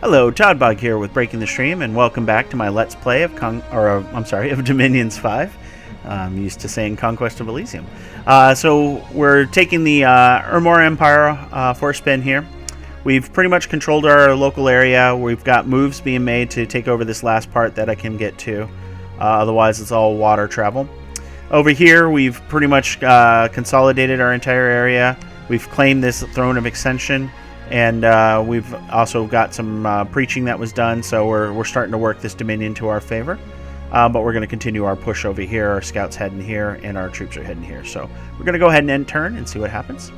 Hello, Toddbog here with Breaking the Stream, and welcome back to my Let's Play of of Dominions 5. I'm used to saying Conquest of Elysium. So we're taking the Ermor Empire for a spin here. We've pretty much controlled our local area. We've got moves being made to take over this last part that I can get to. Otherwise, it's all water travel. Over here, we've pretty much consolidated our entire area. We've claimed this Throne of Ascension. And we've also got some preaching that was done, so we're starting to work this Dominion to our favor. But we're going to continue our push over here. Our scouts heading here, and our troops are heading here. So we're going to go ahead and end turn and see what happens.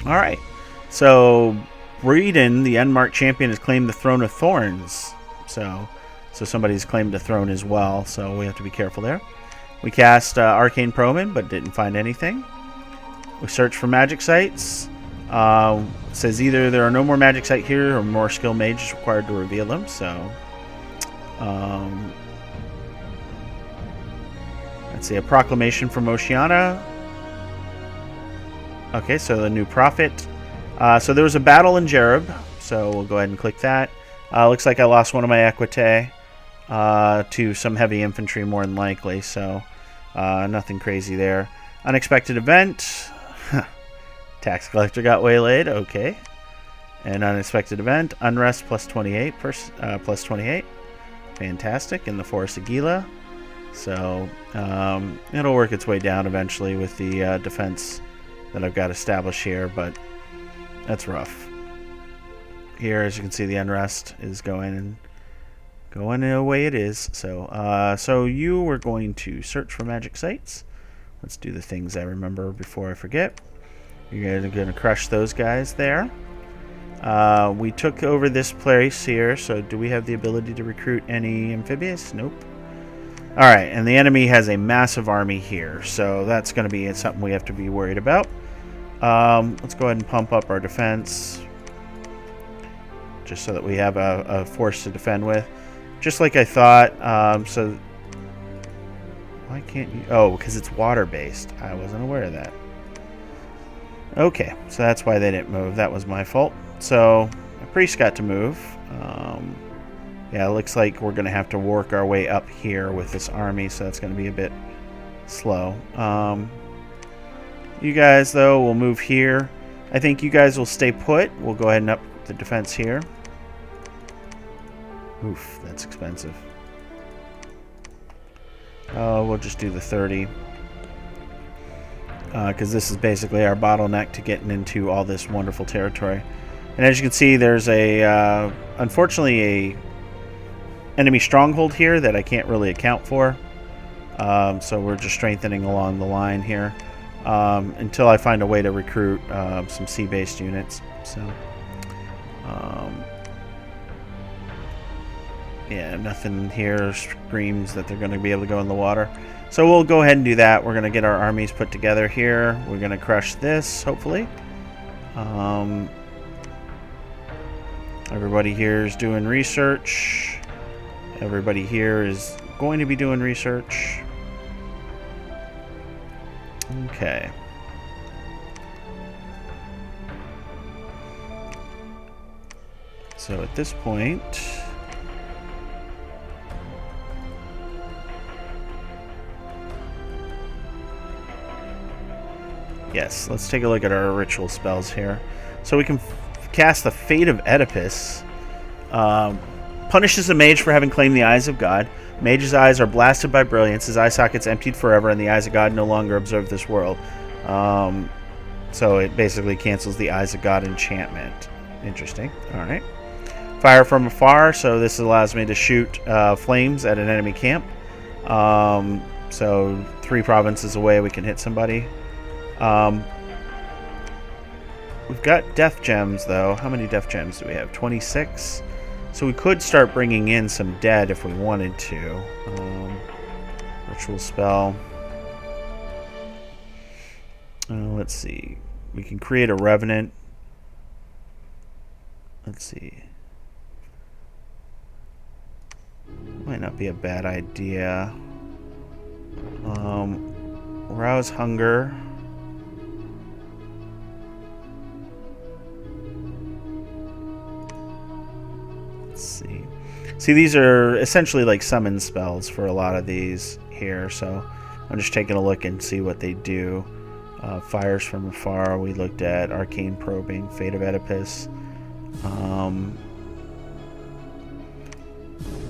All right. So Breeden, the unmarked champion, has claimed the Throne of Thorns. So somebody's claimed the throne as well. So we have to be careful there. We cast Arcane Proman, but didn't find anything. We search for magic sites. It says either there are no more magic sites here or more skill mages required to reveal them. So, let's see, a proclamation from Oceania. Okay, so the new prophet. So there was a battle in Jereb. So we'll go ahead and click that. Looks like I lost one of my equite to some heavy infantry more than likely. So nothing crazy there. Unexpected event. Tax collector got waylaid. Okay. An unexpected event. Unrest plus 28. Plus 28. Fantastic. In the Forest of Gila. So it'll work its way down eventually with the defense that I've got established here, but that's rough. Here, as you can see, the unrest is going the way it is. So you were going to search for magic sites. Let's do the things I remember before I forget. You guys are going to crush those guys there. We took over this place here, so do we have the ability to recruit any amphibious? Nope. Alright, and the enemy has a massive army here, so that's going to be something we have to be worried about. Let's go ahead and pump up our defense, just so that we have a force to defend with. Just like I thought, so... Why can't you... Oh, because it's water-based. I wasn't aware of that. Okay, so that's why they didn't move. That was my fault. So, a priest got to move. Yeah, it looks like we're going to have to work our way up here with this army, so that's going to be a bit slow. You guys, though, will move here. I think you guys will stay put. We'll go ahead and up the defense here. Oof, that's expensive. We'll just do the 30. Because this is basically our bottleneck to getting into all this wonderful territory. And as you can see, there's unfortunately a enemy stronghold here that I can't really account for. So we're just strengthening along the line here until I find a way to recruit some sea-based units. So, yeah, nothing here screams that they're going to be able to go in the water. So we'll go ahead and do that. We're going to get our armies put together here. We're going to crush this, hopefully. Everybody here is doing research. Everybody here is going to be doing research. Okay. So at this point... Yes, let's take a look at our ritual spells here. So we can cast the Fate of Oedipus. Punishes a mage for having claimed the Eyes of God. Mage's eyes are blasted by brilliance. His eye sockets emptied forever, and the Eyes of God no longer observe this world. So it basically cancels the Eyes of God enchantment. Interesting. Alright. Fire from afar. So this allows me to shoot flames at an enemy camp. So 3 provinces away we can hit somebody. We've got death gems, though. How many death gems do we have? 26. So we could start bringing in some dead if we wanted to. Ritual spell. Let's see. We can create a revenant. Let's see. Might not be a bad idea. Rouse hunger. Let's see. See, these are essentially like summon spells for a lot of these here, so I'm just taking a look and see what they do. Fires from Afar, we looked at Arcane Probing, Fate of Oedipus.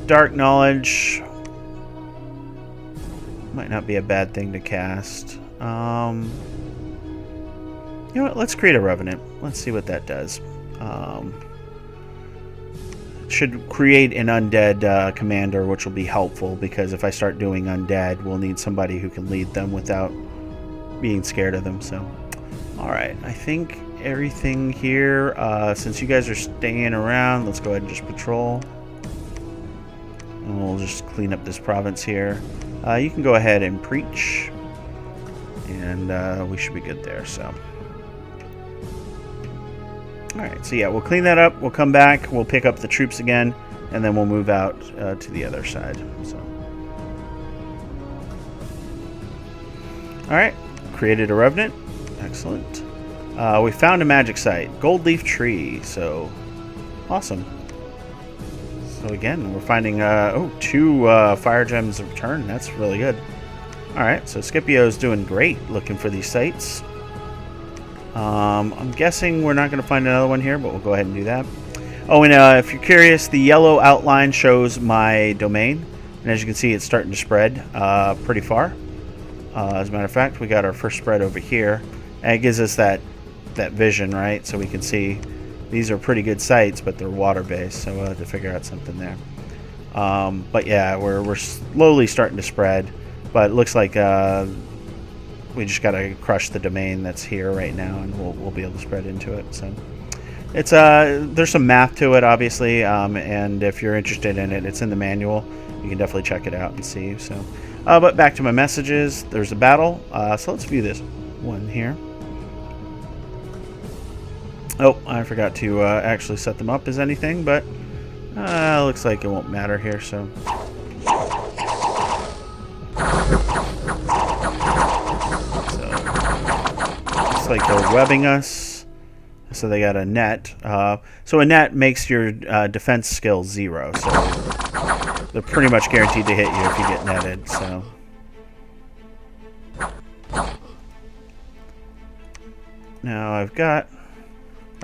Dark Knowledge might not be a bad thing to cast. You know what, let's create a Revenant. Let's see what that does. Should create an undead commander, which will be helpful, because if I start doing undead, we'll need somebody who can lead them without being scared of them. So, alright, I think everything here, since you guys are staying around, let's go ahead and just patrol. And we'll just clean up this province here. You can go ahead and preach, and we should be good there. So, alright, so yeah, we'll clean that up, we'll come back, we'll pick up the troops again, and then we'll move out to the other side. So, alright, created a Revenant. Excellent. We found a magic site, Gold Leaf Tree, so awesome. So again, we're finding, 2 fire gems of return. That's really good. Alright, so Scipio's doing great looking for these sites. I'm guessing we're not going to find another one here, but we'll go ahead and do that. Oh, and if you're curious, the yellow outline shows my domain. And as you can see, it's starting to spread pretty far. As a matter of fact, we got our first spread over here. And it gives us that vision, right? So we can see these are pretty good sites, but they're water-based, so we'll have to figure out something there. But yeah, we're slowly starting to spread. But it looks like we just got to crush the domain that's here right now, and we'll be able to spread into it. So it's there's some math to it, obviously, and if you're interested in it, it's in the manual. You can definitely check it out and see. So, but back to my messages. There's a battle. So let's view this one here. Oh, I forgot to actually set them up as anything, but looks like it won't matter here. So. Like they're webbing us, so they got a net. So a net makes your defense skill 0, so they're pretty much guaranteed to hit you if you get netted. So now I've got,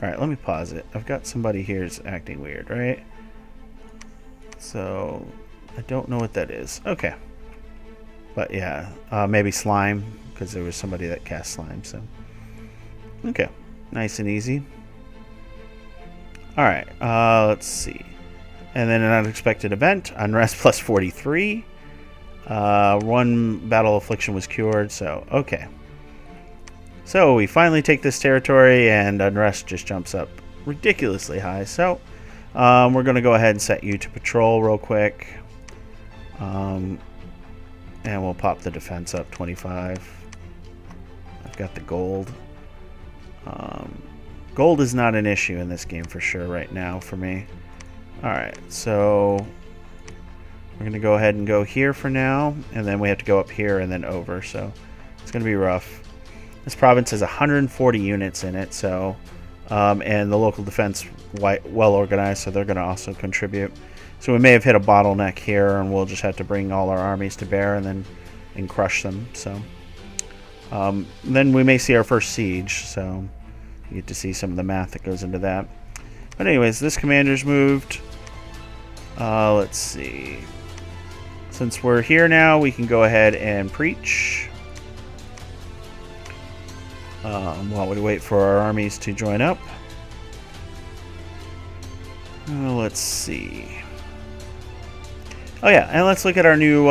all right, let me pause it. I've got somebody here is acting weird, right? So I don't know what that is. Okay, but yeah, maybe slime, because there was somebody that cast slime. So okay, nice and easy. Alright, let's see. And then an unexpected event, Unrest plus 43. 1 battle affliction was cured, so okay. So we finally take this territory, and Unrest just jumps up ridiculously high. So we're going to go ahead and set you to patrol real quick. And we'll pop the defense up 25. I've got the gold. Gold is not an issue in this game for sure right now for me. Alright, so we're going to go ahead and go here for now, and then we have to go up here and then over, so it's going to be rough. This province has 140 units in it, so and the local defense well organized, so they're going to also contribute. So we may have hit a bottleneck here, and we'll just have to bring all our armies to bear and crush them. So then we may see our first siege, so you get to see some of the math that goes into that. But anyways, this commander's moved. Let's see. Since we're here now, we can go ahead and preach. While we wait for our armies to join up. Let's see. Oh yeah, and let's look at our new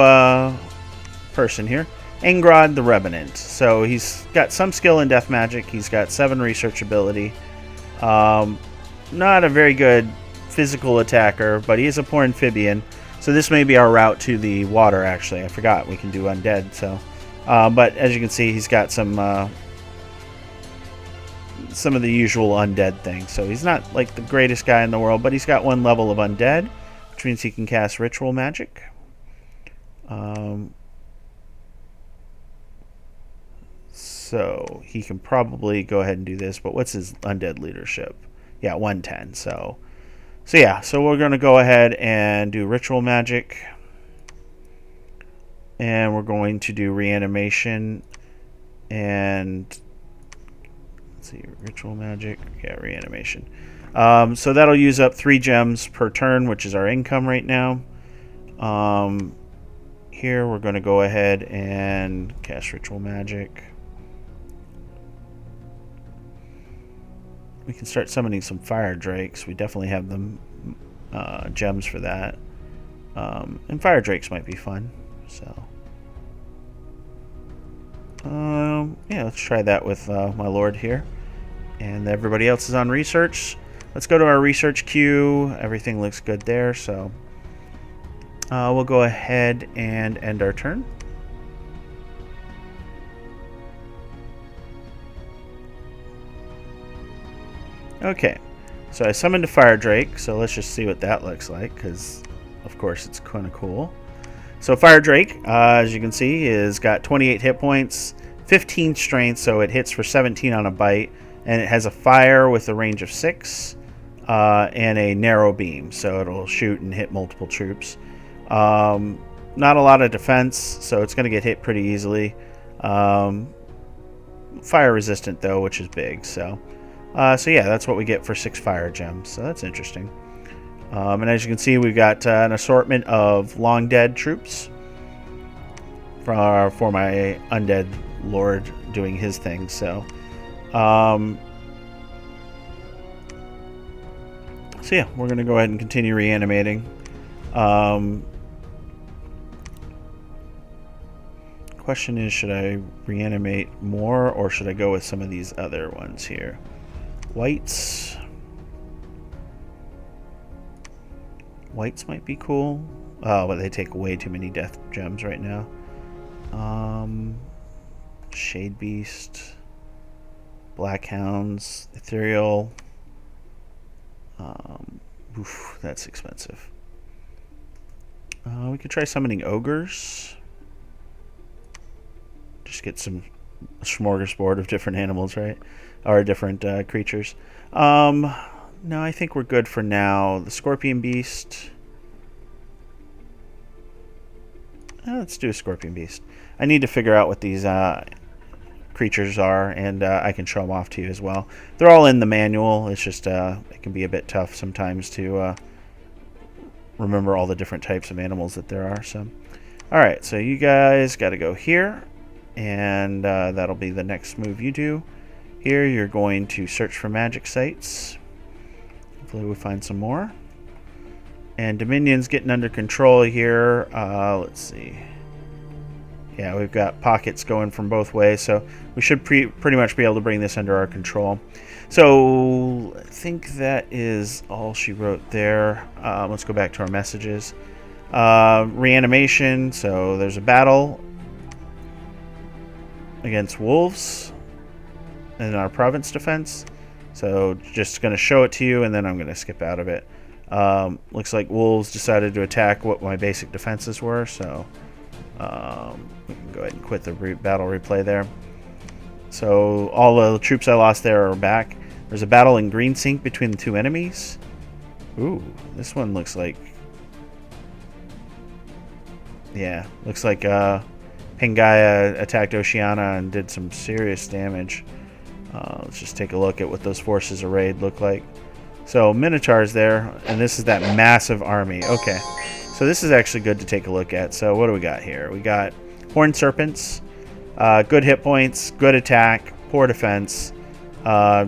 person here. Angrod the Revenant. So he's got some skill in death magic. He's got 7 research ability. Not a very good physical attacker, but he is a poor amphibian. So this may be our route to the water, actually. I forgot we can do undead. So, but as you can see, he's got some of the usual undead things. So he's not like the greatest guy in the world, but he's got 1 level of undead, which means he can cast ritual magic. So he can probably go ahead and do this, but what's his undead leadership? Yeah, 110. So So yeah, so we're going to go ahead and do ritual magic. And we're going to do reanimation. And let's see, ritual magic. Yeah, reanimation. So that'll use up 3 gems per turn, which is our income right now. Here we're going to go ahead and cast ritual magic. We can start summoning some fire drakes. We definitely have them gems for that. And fire drakes might be fun. So yeah, let's try that with my lord here. And everybody else is on research. Let's go to our research queue. Everything looks good there, so we'll go ahead and end our turn. Okay, so I summoned a fire drake, so let's just see what that looks like, because of course it's kind of cool. So fire drake, as you can see, is got 28 hit points, 15 strength, so it hits for 17 on a bite, and it has a fire with a range of 6. And a narrow beam, so it'll shoot and hit multiple troops. Not a lot of defense, so it's going to get hit pretty easily. Fire resistant though, which is big. So yeah, that's what we get for 6 fire gems. So that's interesting. And as you can see, we've got an assortment of long dead troops for my undead lord doing his thing. So. So yeah, we're going to go ahead and continue reanimating. Question is, should I reanimate more or should I go with some of these other ones here? Whites. Whites might be cool. Oh, but they take way too many death gems right now. Shade Beast. Black Hounds. Ethereal. Oof, that's expensive. We could try summoning ogres. Just get some smorgasbord of different animals, right? Or different creatures. No, I think we're good for now. The Scorpion Beast. Let's do a Scorpion Beast. I need to figure out what these creatures are, and I can show them off to you as well. They're all in the manual. It's just it can be a bit tough sometimes to remember all the different types of animals that there are. So alright, so you guys got to go here, and that'll be the next move you do. Here you're going to search for magic sites. Hopefully we find some more. And Dominion's getting under control here. Let's see. Yeah, we've got pockets going from both ways, so we should pretty much be able to bring this under our control. So I think that is all she wrote there. Let's go back to our messages. Reanimation, so there's a battle against wolves in our province defense. So just going to show it to you, and then I'm going to skip out of it. Looks like wolves decided to attack what my basic defenses were, so we can go ahead and quit the battle replay there. So all the troops I lost there are back. There's a battle in Green Sink between the 2 enemies. Ooh, this one looks like... Yeah, looks like Pangaea attacked Oceania and did some serious damage. Let's just take a look at what those forces arrayed look like. So Minotaur's there, and this is that massive army. Okay, so this is actually good to take a look at. So what do we got here? We got Horned Serpents, good hit points, good attack, poor defense,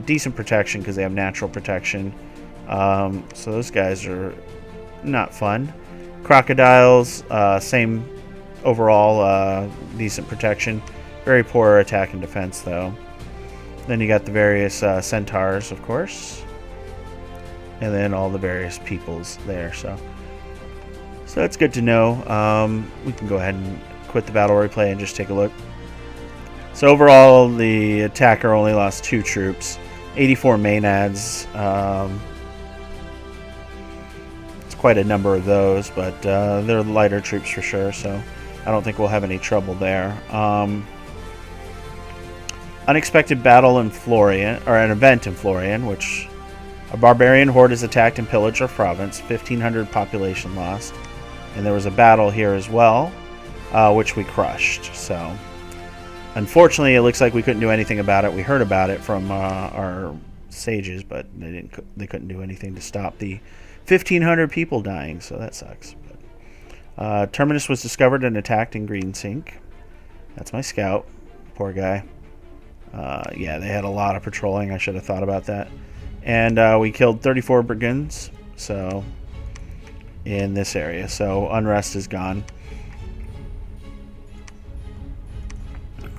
decent protection because they have natural protection. So those guys are not fun. Crocodiles, same overall, decent protection. Very poor attack and defense though. Then you got the various centaurs, of course. And then all the various peoples there. So that's good to know. We can go ahead and quit the battle replay and just take a look. So overall, the attacker only lost 2 troops, 84 Maenads. It's quite a number of those, but they're lighter troops for sure, so I don't think we'll have any trouble there. Unexpected battle in Florian, or an event in Florian, which A barbarian horde has attacked and pillaged our province. 1,500 population lost. And there was a battle here as well, which we crushed. So, unfortunately, it looks like we couldn't do anything about it. We heard about it from our sages, but they couldn't do anything to stop the 1,500 people dying. So that sucks. But, Terminus was discovered and attacked in Green Sink. That's my scout. Poor guy. Yeah, they had a lot of patrolling. I should have thought about that. And we killed 34 brigands. So, in this area. So, unrest is gone.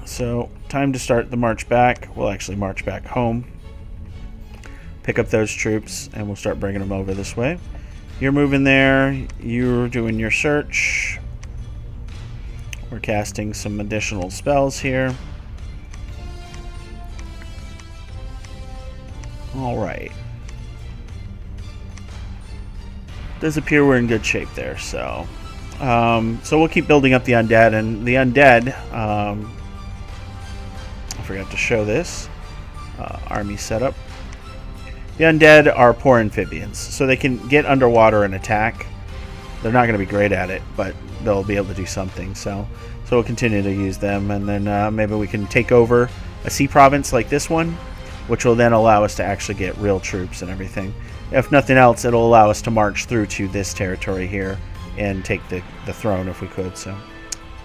So, time to start the march back. We'll actually march back home. Pick up those troops, and we'll start bringing them over this way. You're moving there. You're doing your search. We're casting some additional spells here. Alright. Does appear we're in good shape there, so... so we'll keep building up the undead, and the undead... I forgot to show this. Army setup. The undead are poor amphibians, so they can get underwater and attack. They're not going to be great at it, but they'll be able to do something. So we'll continue to use them, and then maybe we can take over a sea province like this one, which will then allow us to actually get real troops and everything. If nothing else, it'll allow us to march through to this territory here and take the throne if we could. So,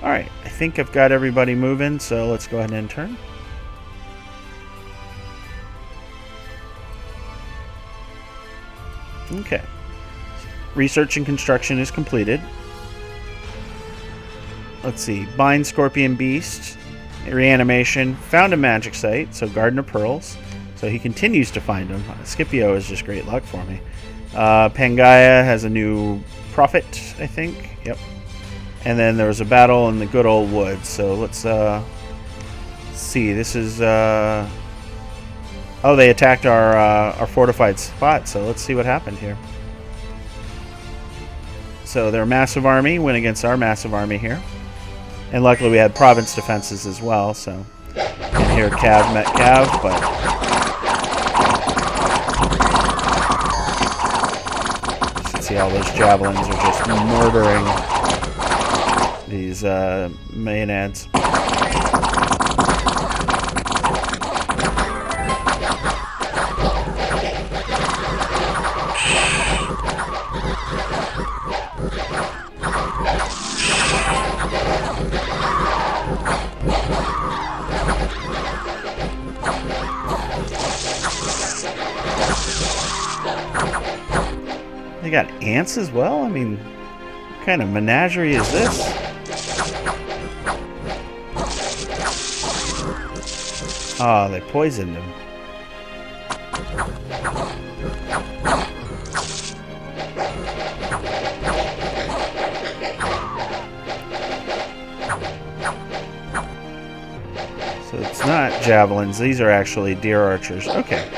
all right, I think I've got everybody moving, so let's go ahead and end turn. Okay. Research and construction is completed. Let's see. Bind Scorpion Beast. Reanimation. Found a magic site. So Garden of Pearls. So he continues to find them. Scipio is just great luck for me. Pangaea has a new prophet, I think. Yep. And then there was a battle in the good old woods. So let's see. This is... oh, they attacked our fortified spot, so let's see what happened here. So their massive army went against our massive army here. And luckily we had province defenses as well, so... And here Cav met Cav, but... You can see all those javelins are just murdering these maenads. They got ants as well? I mean, what kind of menagerie is this? Oh, they poisoned him. So it's not javelins. These are actually deer archers. Okay.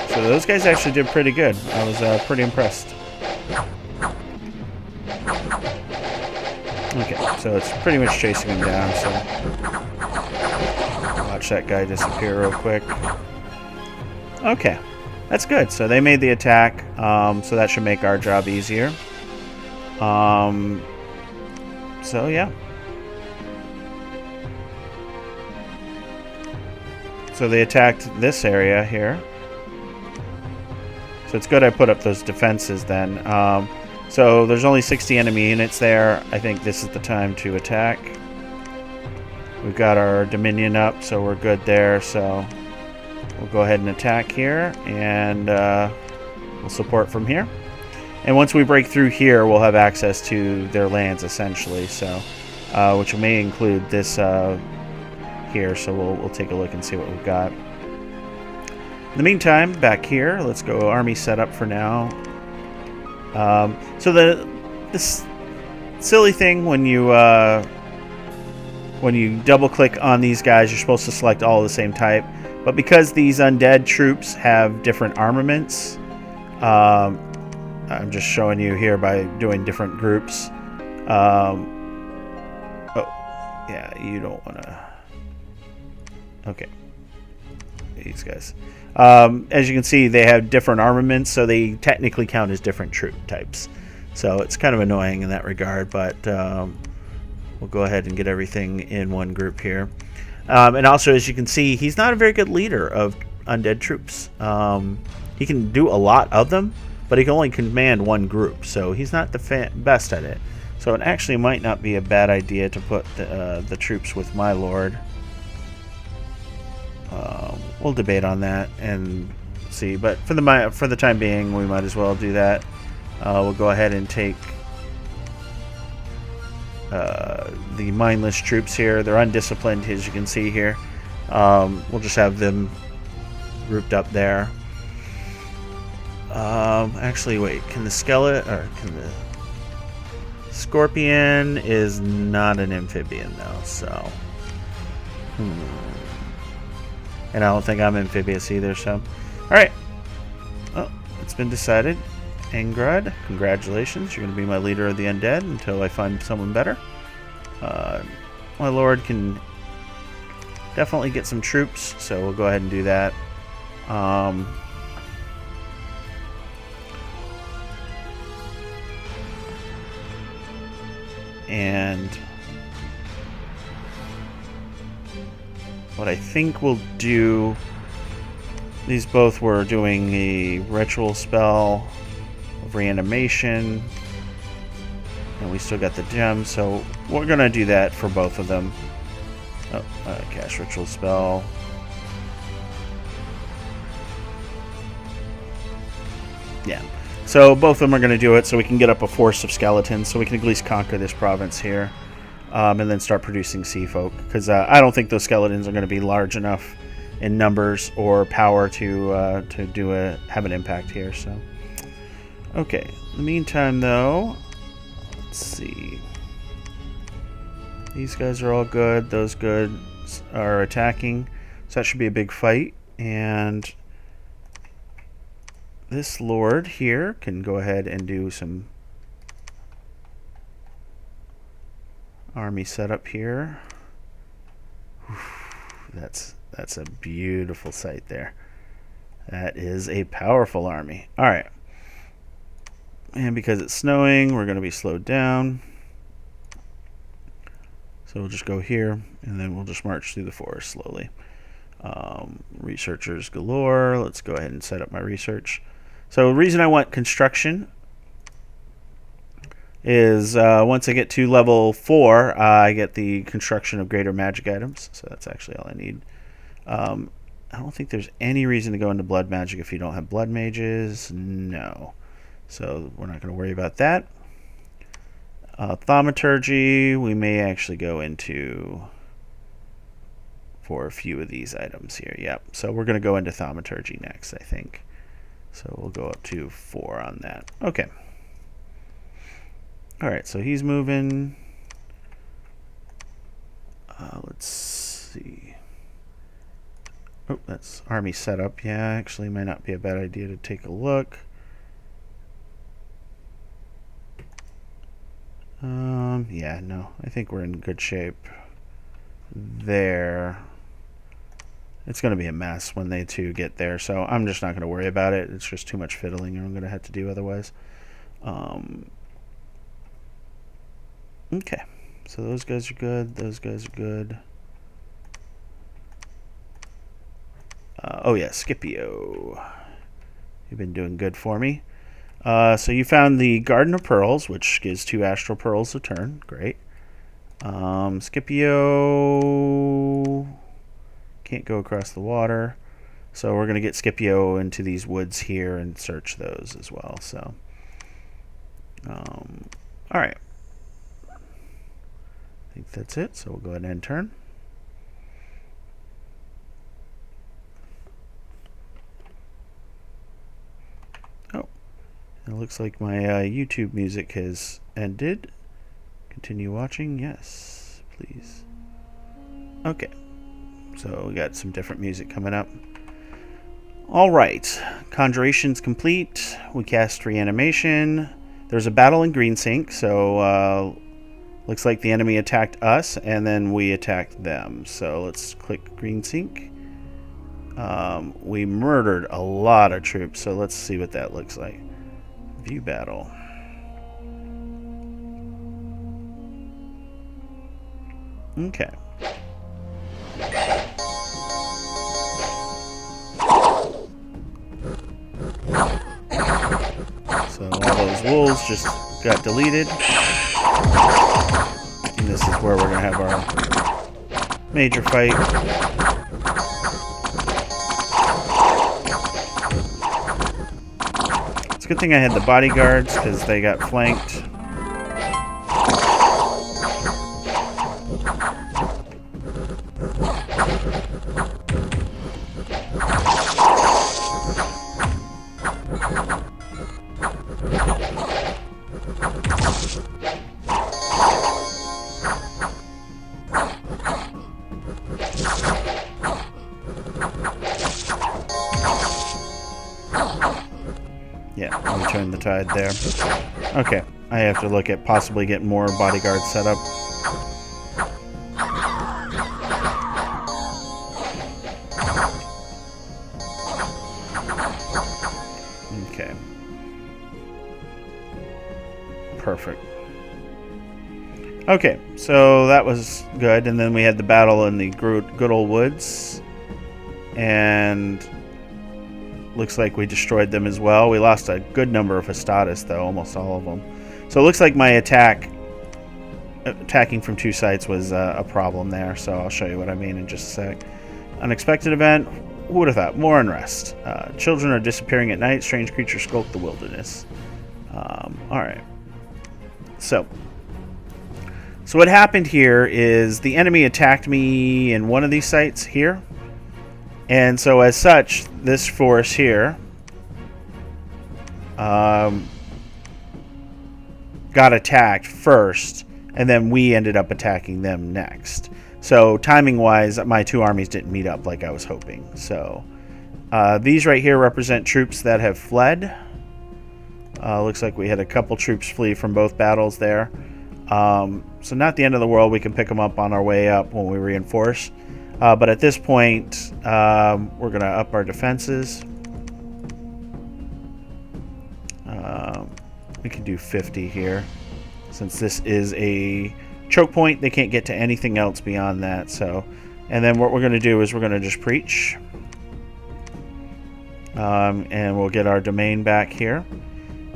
So those guys actually did pretty good. I was pretty impressed. Okay, so it's pretty much chasing him down, so... Watch that guy disappear real quick. Okay, that's good. So they made the attack, so that should make our job easier. So yeah. So they attacked this area here. So it's good I put up those defenses then. So there's only 60 enemy units there. I think this is the time to attack. We've got our Dominion up, so we're good there. So we'll go ahead and attack here, and we'll support from here. And once we break through here, we'll have access to their lands, essentially. So, which may include this here. So we'll take a look and see what we've got. In the meantime, back here, let's go army setup for now. So this silly thing when you double click on these guys, you're supposed to select all of the same type, but because these undead troops have different armaments, I'm just showing you here by doing different groups. Oh, yeah, you don't want to. Okay, these guys. As you can see, they have different armaments, so they technically count as different troop types. So it's kind of annoying in that regard, but we'll go ahead and get everything in one group here. And also, as you can see, he's not a very good leader of undead troops. He can do a lot of them, but he can only command one group, so he's not the best at it. So it actually might not be a bad idea to put the troops with my lord. We'll debate on that and see, but for the time being, we might as well do that. We'll go ahead and take the mindless troops here. They're undisciplined, as you can see here. We'll just have them grouped up there. Actually, wait. Can the skeleton or can the scorpion is not an amphibian though, so. And I don't think I'm amphibious either, so. Alright. Oh, it's been decided. Angrod, congratulations. You're going to be my leader of the undead until I find someone better. My lord can definitely get some troops, so we'll go ahead and do that. And what I think we'll do, these both were doing a ritual spell of reanimation, and we still got the gem, so we're gonna do that for both of them. Oh, cast ritual spell. Yeah, so both of them are going to do it so we can get up a force of skeletons so we can at least conquer this province here, and then start producing sea folk, because I don't think those skeletons are going to be large enough in numbers or power to have an impact here. So okay, in the meantime though, let's see, these guys are all good, those goods are attacking, so that should be a big fight. And this lord here can go ahead and do some army setup here. That's a beautiful sight there. That is a powerful army. All right, and because it's snowing, we're going to be slowed down. So we'll just go here, and then we'll just march through the forest slowly. Researchers galore. Let's go ahead and set up my research. So the reason I want construction is once I get to level 4, I get the construction of greater magic items. So that's actually all I need. I don't think there's any reason to go into blood magic if you don't have blood mages. No. So we're not going to worry about that. Thaumaturgy, we may actually go into for a few of these items here. Yep. So we're going to go into thaumaturgy next, I think. So we'll go up to 4 on that. Okay. Alright, so he's moving. Let's see. Oh, that's army setup. Yeah, actually might not be a bad idea to take a look. Yeah, no. I think we're in good shape there. It's going to be a mess when they two get there, so I'm just not going to worry about it. It's just too much fiddling I'm going to have to do otherwise. Okay, so those guys are good. Those guys are good. Oh yeah, Scipio. You've been doing good for me. So you found the Garden of Pearls, which gives 2 astral pearls a turn. Great. Scipio can't go across the water, so we're going to get Scipio into these woods here and search those as well. So, all right. I think that's it. So we'll go ahead and end turn. Oh, it looks like my YouTube music has ended. Continue watching. Yes, please. Okay. So we got some different music coming up. All right, conjuration's complete. We cast reanimation. There's a battle in Greensink, so looks like the enemy attacked us, and then we attacked them. So let's click Greensink. We murdered a lot of troops, so let's see what that looks like. View battle. Okay. So all those wolves just got deleted. And this is where we're going to have our major fight. It's a good thing I had the bodyguards because they got flanked. Yeah, let me turn the tide there. Okay, I have to look at possibly getting more bodyguards set up. Okay. Perfect. Okay, so that was good, and then we had the battle in the good old woods, and looks like we destroyed them as well. We lost a good number of Hestatus, though, almost all of them. So it looks like my attacking from two sides was a problem there, so I'll show you what I mean in just a sec. Unexpected event. Who would have thought? More unrest. Children are disappearing at night. Strange creatures skulk the wilderness. Alright. So what happened here is the enemy attacked me in one of these sites here. And so as such, this force here got attacked first, and then we ended up attacking them next. So timing-wise, my two armies didn't meet up like I was hoping. So these right here represent troops that have fled. Looks like we had a couple troops flee from both battles there. So not the end of the world. We can pick them up on our way up when we reinforce. But at this point, we're going to up our defenses. We can do 50 here. Since this is a choke point, they can't get to anything else beyond that. So, and then what we're going to do is we're going to just preach. And we'll get our domain back here.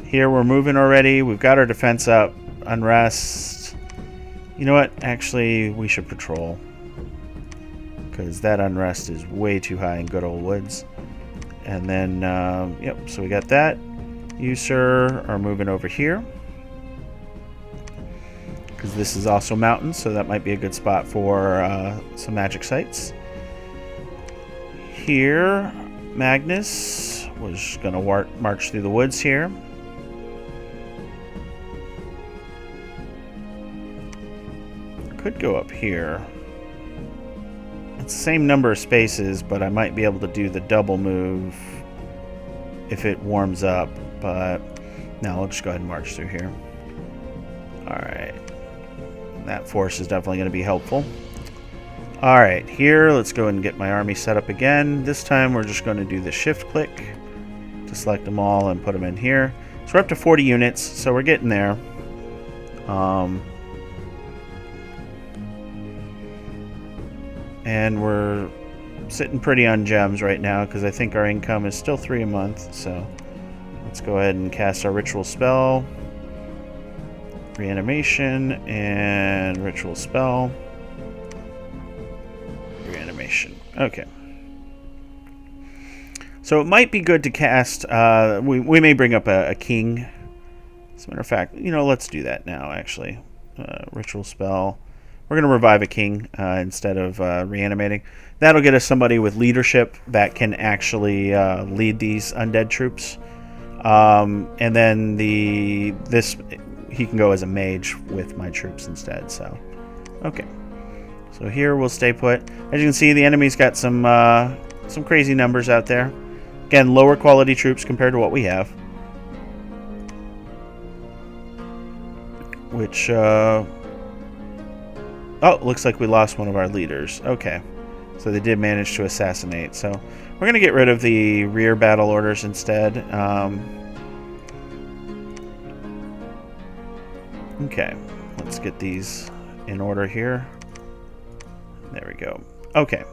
Here we're moving already. We've got our defense up. Unrest. You know what? Actually, we should patrol. Because that unrest is way too high in good old woods. And then, yep, so we got that. You, sir, are moving over here. Because this is also mountains, so that might be a good spot for some magic sites. Here, Magnus was going to march through the woods here. Could go up here. It's the same number of spaces, but I might be able to do the double move if it warms up. But now I'll just go ahead and march through here. Alright. That force is definitely going to be helpful. Alright, here, let's go ahead and get my army set up again. This time we're just going to do the shift click to select them all and put them in here. So we're up to 40 units, so we're getting there. And we're sitting pretty on gems right now because I think our income is still 3 a month. So let's go ahead and cast our ritual spell. Reanimation and ritual spell. Reanimation. Okay. So it might be good to cast... we may bring up a king. As a matter of fact, you know, let's do that now, actually. Ritual spell. We're going to revive a king instead of reanimating. That'll get us somebody with leadership that can actually lead these undead troops. And then he can go as a mage with my troops instead. So, okay. So here we'll stay put. As you can see, the enemy's got some crazy numbers out there. Again, lower quality troops compared to what we have. Which... Oh, looks like we lost one of our leaders. Okay. So they did manage to assassinate. So we're We're going to get rid of the rear battle orders instead. Okay, let's get these in order here. There we go. Okay.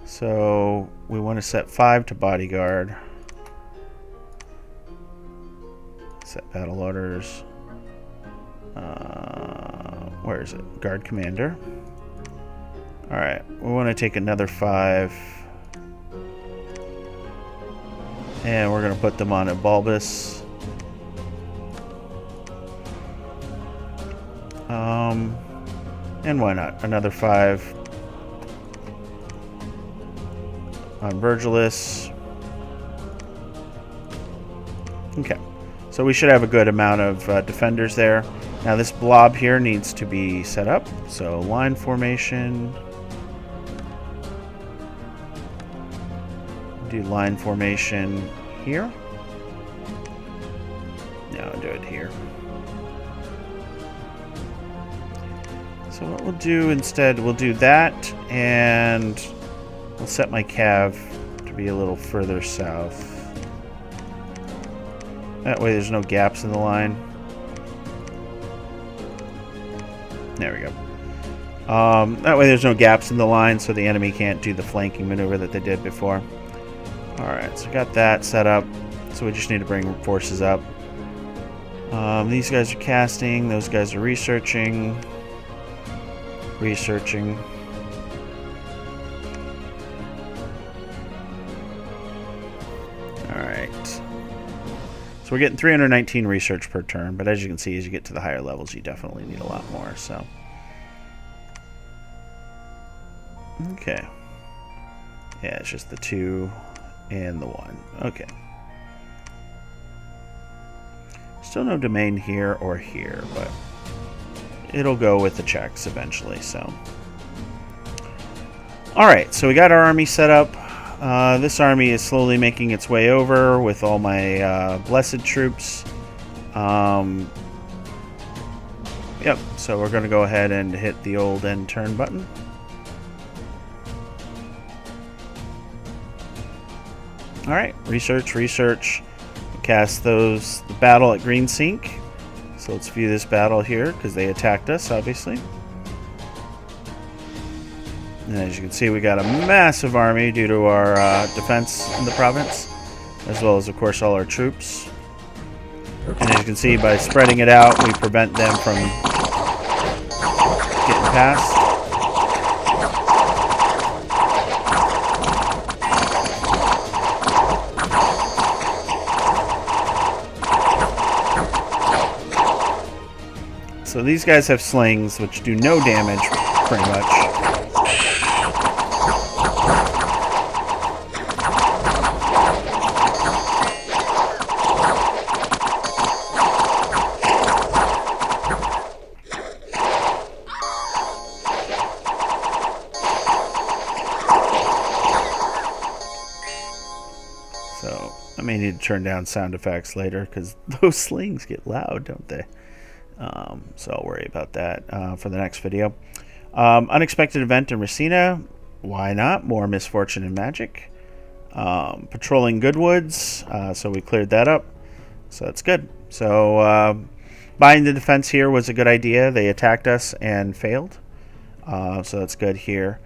So we want to set 5 to bodyguard. Set battle orders. Where is it? Guard commander. Alright, we want to take another 5. And we're going to put them on a bulbous. And why not? Another 5 on Virgilus. Okay. So we should have a good amount of defenders there. Now this blob here needs to be set up. So line formation. Do line formation here. No, do it here. So what we'll do instead, we'll do that, and we'll set my cav to be a little further south. That way there's no gaps in the line. There we go. That way there's no gaps in the line, so the enemy can't do the flanking maneuver that they did before. Alright, so we got that set up. So we just need to bring forces up. These guys are casting, those guys are researching. Alright. So we're getting 319 research per turn, but as you can see, as you get to the higher levels, you definitely need a lot more, so. Okay. Yeah, it's just the 2 and the 1. Okay. Still no domain here or here, but it'll go with the checks eventually, so. Alright, so we got our army set up. This army is slowly making its way over with all my blessed troops. Yep, so we're going to go ahead and hit the old end turn button. Alright, research. Cast the battle at Green Sink. So let's view this battle here, because they attacked us, obviously. And as you can see, we got a massive army due to our defense in the province, as well as, of course, all our troops. And as you can see, by spreading it out, we prevent them from getting past. So these guys have slings, which do no damage, pretty much. So I may need to turn down sound effects later, because those slings get loud, don't they? So I'll worry about that for the next video. Unexpected event in Racina. Why not? More misfortune and magic. Patrolling Goodwoods. So we cleared that up. So that's good. So buying the defense here was a good idea. They attacked us and failed. So that's good here.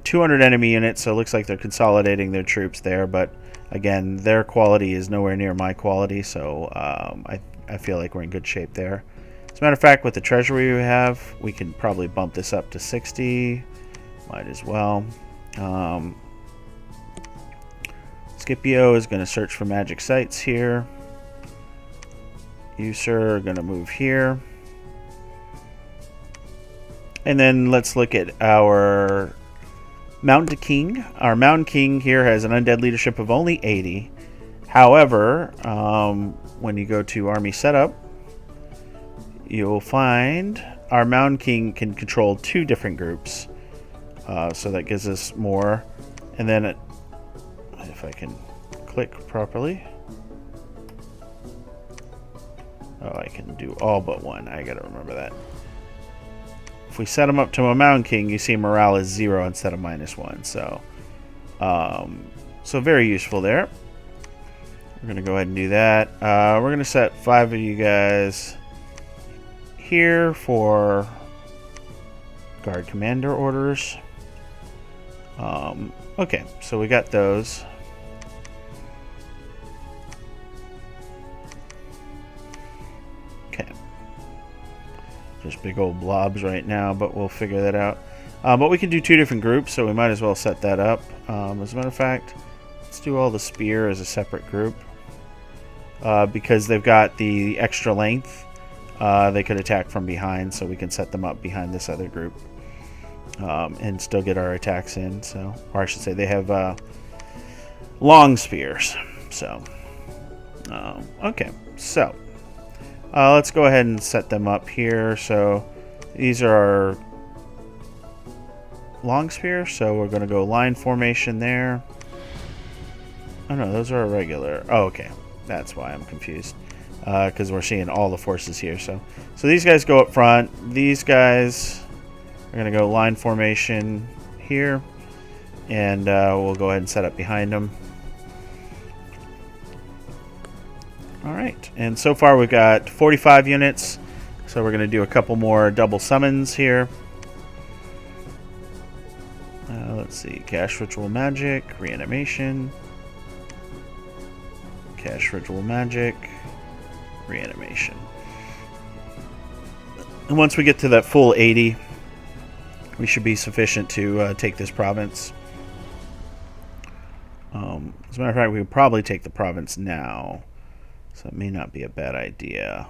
200 enemy units, so it looks like they're consolidating their troops there. But again, their quality is nowhere near my quality. So I feel like we're in good shape there. As a matter of fact, with the treasury we have, we can probably bump this up to 60. Might as well. Scipio is going to search for magic sites here. You, sir, are going to move here. And then let's look at our Mountain King. Our Mountain King here has an undead leadership of only 80. However, when you go to army setup, you'll find our Mountain King can control 2 different groups. So that gives us more. And then if I can click properly. Oh, I can do all but one. I gotta remember that. If we set him up to a Mountain King, you see morale is 0 instead of -1. So So very useful there. We're going to go ahead and do that. We're going to set 5 of you guys here for guard commander orders. Okay, so we got those. Okay. Just big old blobs right now, but we'll figure that out. But we can do 2 different groups, so we might as well set that up. As a matter of fact, let's do all the spear as a separate group. Because they've got the extra length, they could attack from behind, so we can set them up behind this other group. And still get our attacks in. So, or I should say, they have long spears. So, okay. So, let's go ahead and set them up here. So, these are our long spears. So we're going to go line formation there. Oh no, those are our regular. Oh, okay. That's why I'm confused. Because we're seeing all the forces here. So these guys go up front. These guys are going to go line formation here. And we'll go ahead and set up behind them. Alright, and so far we've got 45 units. So we're going to do a couple more double summons here. Let's see. Cash Ritual Magic, Reanimation. Cash Ritual Magic, Reanimation. And once we get to that full 80, we should be sufficient to take this province. As a matter of fact, we would probably take the province now. So it may not be a bad idea.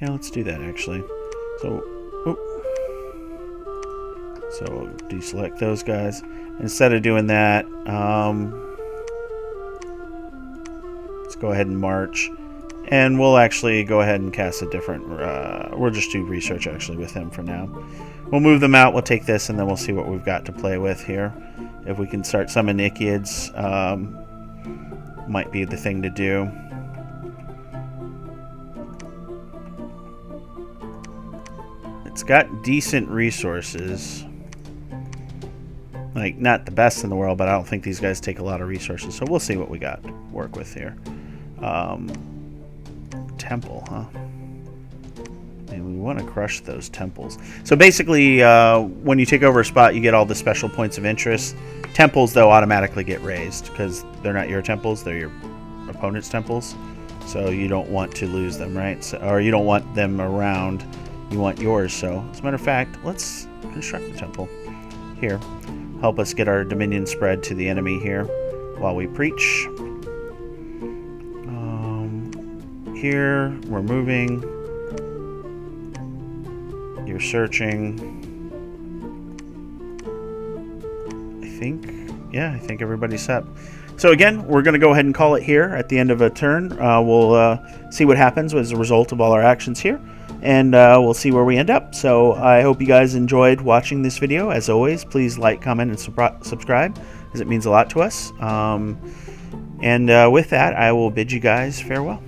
Yeah, let's do that actually. So deselect those guys. Instead of doing that, let's go ahead and march. And we'll actually go ahead and cast a different... we'll just do research actually with him for now. We'll move them out, we'll take this, and then we'll see what we've got to play with here. If we can start summoning Ichthyids, might be the thing to do. It's got decent resources. Like, not the best in the world, but I don't think these guys take a lot of resources. So we'll see what we got to work with here. Temple, huh? And we want to crush those temples. So basically, when you take over a spot, you get all the special points of interest. Temples, though, automatically get raised because they're not your temples. They're your opponent's temples. So you don't want to lose them, right? So, or you don't want them around. You want yours. So, as a matter of fact, let's construct the temple here. Help us get our dominion spread to the enemy here while we preach. Here, we're moving. You're searching. I think everybody's set. So again, we're going to go ahead and call it here at the end of a turn. We'll see what happens as a result of all our actions here. And we'll see where we end up. So I hope you guys enjoyed watching this video. As always, please like, comment, and subscribe, as it means a lot to us. And with that, I will bid you guys farewell.